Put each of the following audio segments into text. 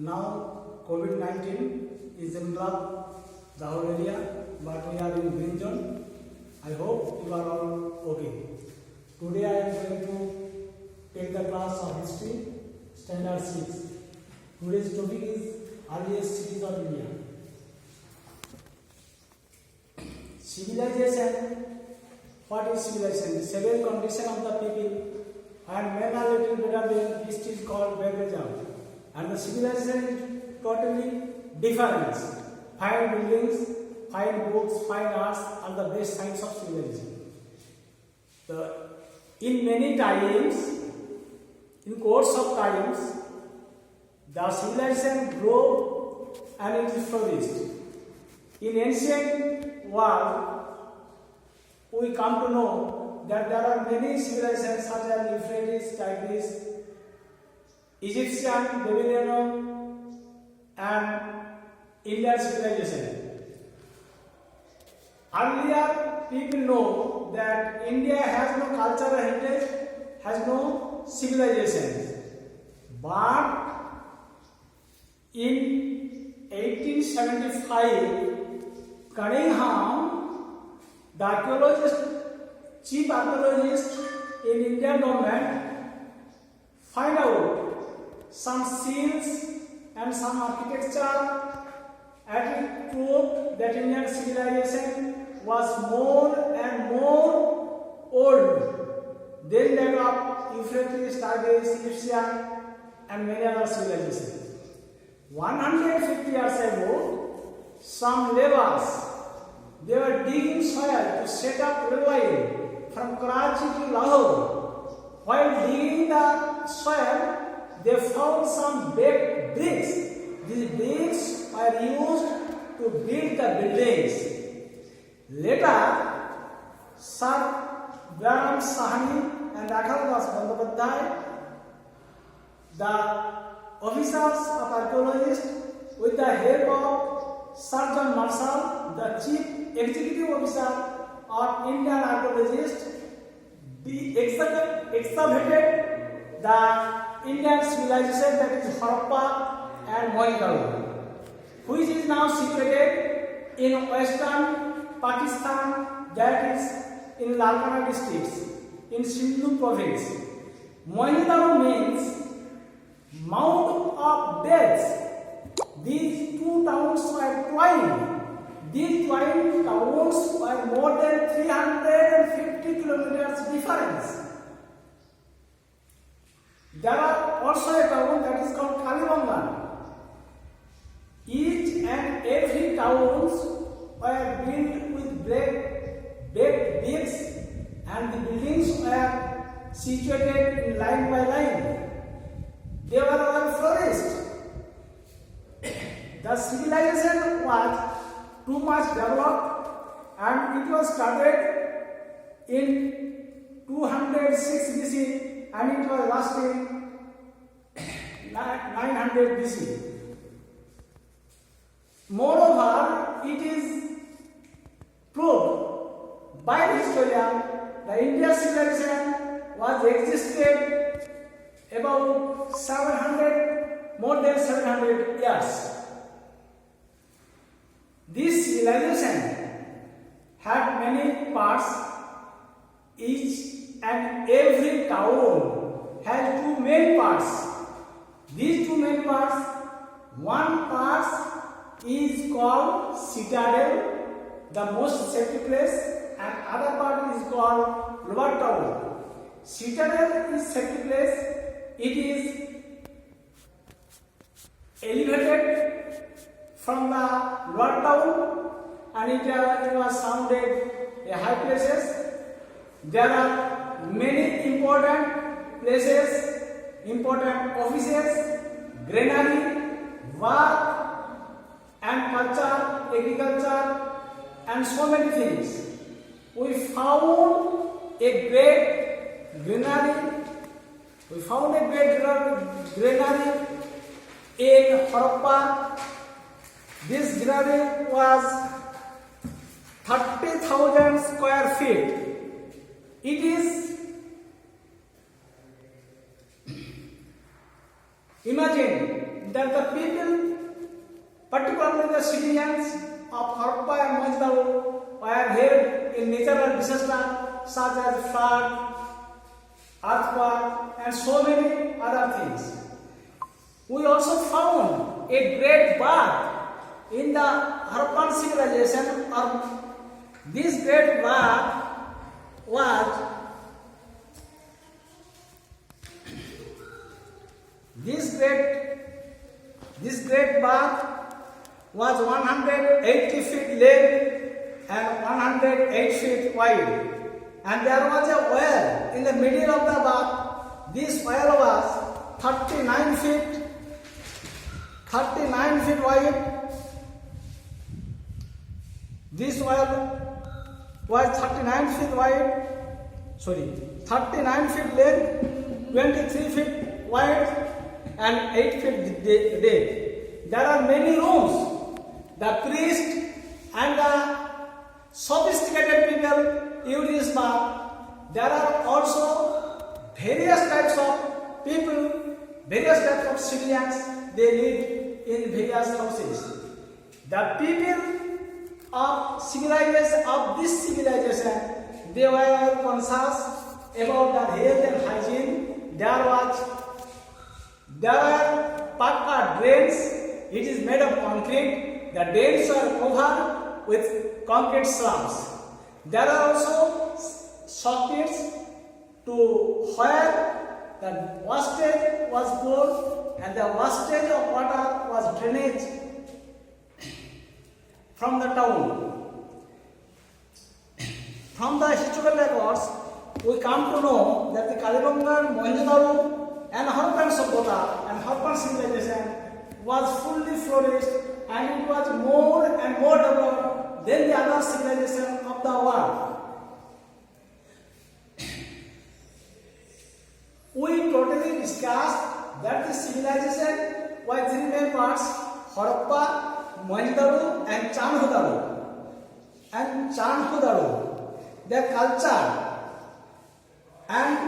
Now COVID-19 is engulfed the whole area, but we are in green zone. I hope you are all okay. Today I am going to take the class of history, standard 6. Today's topic is earliest cities of India. Civilization. What is civilization? Several condition of the people, and men are little better than this is called background. And the civilization is totally different. Fine buildings, fine books, fine arts are the best signs of civilization. In many times, in course of times, the civilization grew and it is flourished. In ancient world, we come to know that there are many civilizations such as Euphrates, Tigris, Egyptian, Babylonian, and Indian civilization. Earlier, people know that India has no cultural heritage, has no civilization. But in 1875, Cunningham, the archaeologist, chief archaeologist in Indian government, find out some seals and some architecture, and it proved that Indian civilization was more and more old than that of Euphrates, Tigris, Egyptian, and many other civilizations. 150 years ago, some laborers, they were digging soil to set up railway from Karachi to Lahore. While digging the soil, they found some baked bricks. These bricks were used to build the buildings. Later, Sir Bayram Sahni and Raghava Das Bandyopadhyay, the officers of archaeologists, with the help of Sir John Marshall, the chief executive officer of Indian archaeologists, excavated the Indian civilization, that is Harappa and Mohenjo-daro, which is now situated in western Pakistan, that is in Lalkana districts, in Sindhu province. Mohenjo-daro means Mount of Death. These two towns were twined. These twined towns were more than 350 kilometers difference. There are also a town that is called Kalibangan. Each and every towns were built with baked bricks, and the buildings were situated in line by line. They were all flourished. The civilization was too much developed, and it was started in 206 BC, and it was lasting 900 BC. Moreover, it is proved by the historian that Indian civilization was existed about more than 700 years. This civilization had many parts. Each and every town has two main parts. These two main parts, one part is called citadel, the most safety place, and other part is called lower town. Citadel is safety place. It is elevated from the lower town, and it was surrounded in high places. There are many important places, important offices, granary, work and culture, agriculture, and so many things. We found a great granary. We found a great granary in Harappa. This granary was 30,000 square feet. It is, imagine that the people, particularly the civilians of Harappa and Mohenjo-daro, were held in natural disasters such as flood, earthquake, and so many other things. We also found a great bath in the Harappan civilization. This great bath was This great bath was 180 feet length and 108 feet wide, and there was a well in the middle of the bath. This well was 39 feet wide. This well was 39 feet length, 23 feet wide, and 8 feet depth. There are many rooms. The priest and the sophisticated people use this bath. There are also various types of people, various types of civilians. They live in various houses. The people of this civilization, they were conscious about the health and hygiene. There were pakka drains. It is made of concrete. The drains are covered with concrete slabs. There are also sockets to where the wastage was poured, and the wastage of water was drained from the town. From the historical records, we come to know that the Kalibangan, Mohenjo-daro, and Harappan Sabhyata and Harappan civilization was fully flourished, and it was more and more developed than the other civilization of the world. We totally discussed that the civilization was three main parts: Harappa, Mohenjo-daro, and Chandhudaro. Their culture and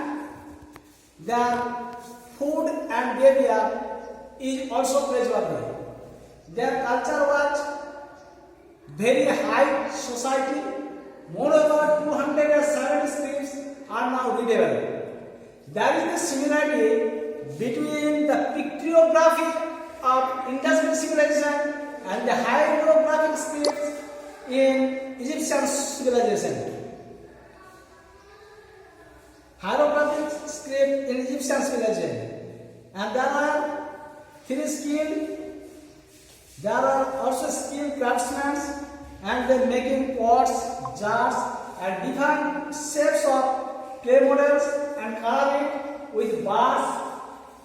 their food and behavior is also praiseworthy. Their culture was very high society. Moreover, 270 scripts are now readable. There is a similarity between the pictography of Indus civilization and the hieroglyphic scripts in Egyptian civilization. Hieroglyphic script in Egyptian civilization, and there are also skilled craftsmen, and they making pots, jars, and different shapes of clay models and color it with birds,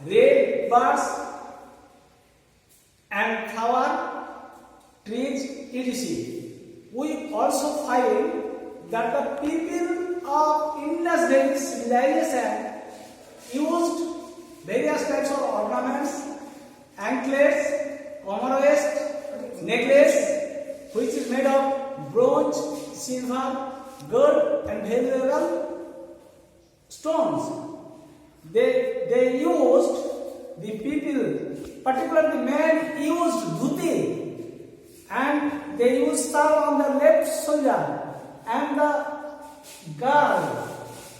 red birds, and flower, trees, etc. We also find that the people of Indus Valley civilization used various types of ornaments, anklets, commemorates, necklace, which is made of bronze, silver, gold, and valuable stones. They used, the people, particularly the men, used dhuti, and they used star on the left shoulder, and the girl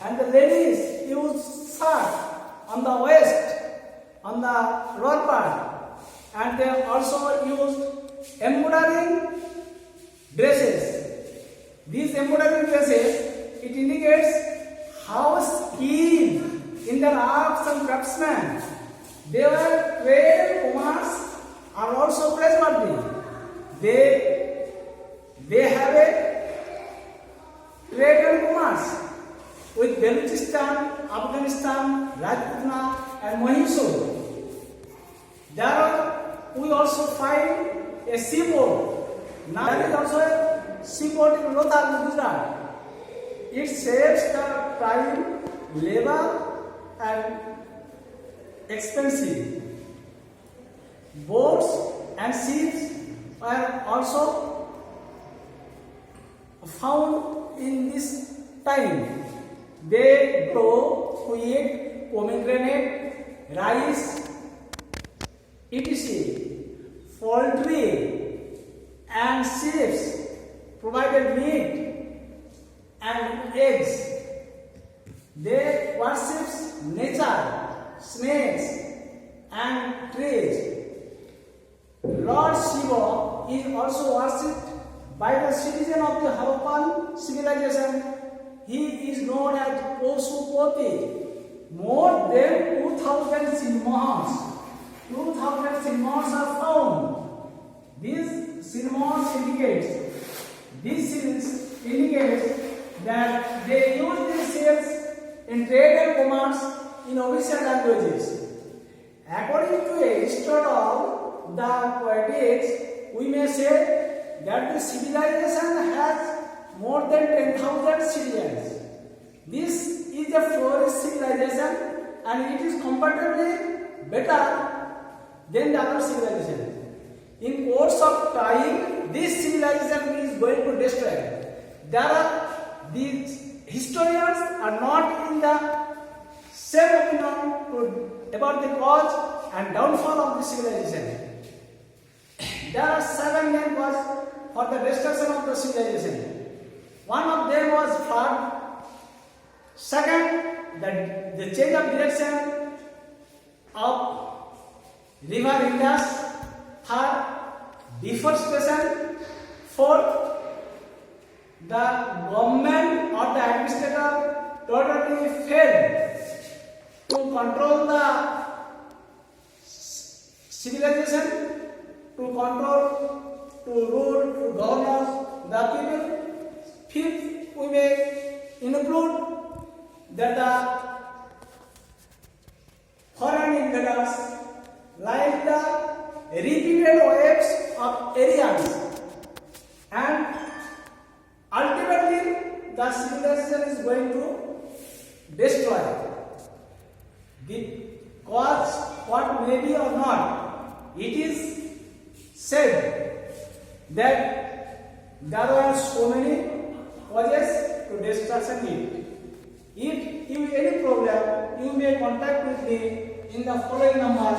and the ladies used shirt on the waist, on the lower part, and they also used embroidering dresses. These embroidering dresses, it indicates how skilled in their arts and craftsmen. They were trade commerce are also praiseworthy. They have a trade and commerce with Balochistan, Afghanistan, Rajputana, and Mysore. There we also find a seaport. Now there is also a seaport in Lothal, Gujarat. It saves the time, labor, and expensive. Boats and ships are also found in this time. They grow wheat, pomegranate, rice, etc. poultry and sheep provided meat and eggs. They worship nature, snakes and trees. Lord Shiva is also worshipped by the citizen of the Harappan civilization. He is known as Pashupati. More than 2000 cinemas are found. These cinemas indicates that they use these shells in trade and commerce in official languages. According to Aristotle, the poetics, we may say that the civilization has more than 10,000 citizens. This is a flourished civilization and it is comparatively better than the other civilization. In course of time, this civilization is going to destroy. These historians are not in the same opinion about the cause and downfall of the civilization. There are 7 main causes for the destruction of the civilization. One of them was flood. Second, the change of direction of river Indus. Third, deforestation. Fourth, the government or the administrator totally failed to control the civilization, to rule, to govern the people. Fifth, we may include that the foreign invaders, like the repeated waves of Aryans, and ultimately the civilization is going to destroy. The cause, what may be or not, it is said that there are so many causes to destruction it. If you have any problem, you may contact with me in the following number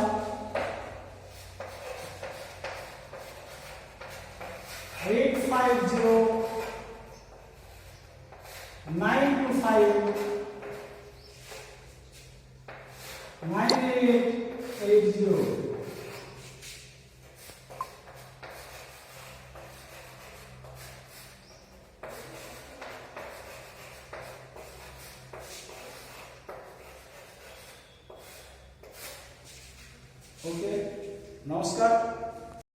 850 925 9880. Okay, namaskar.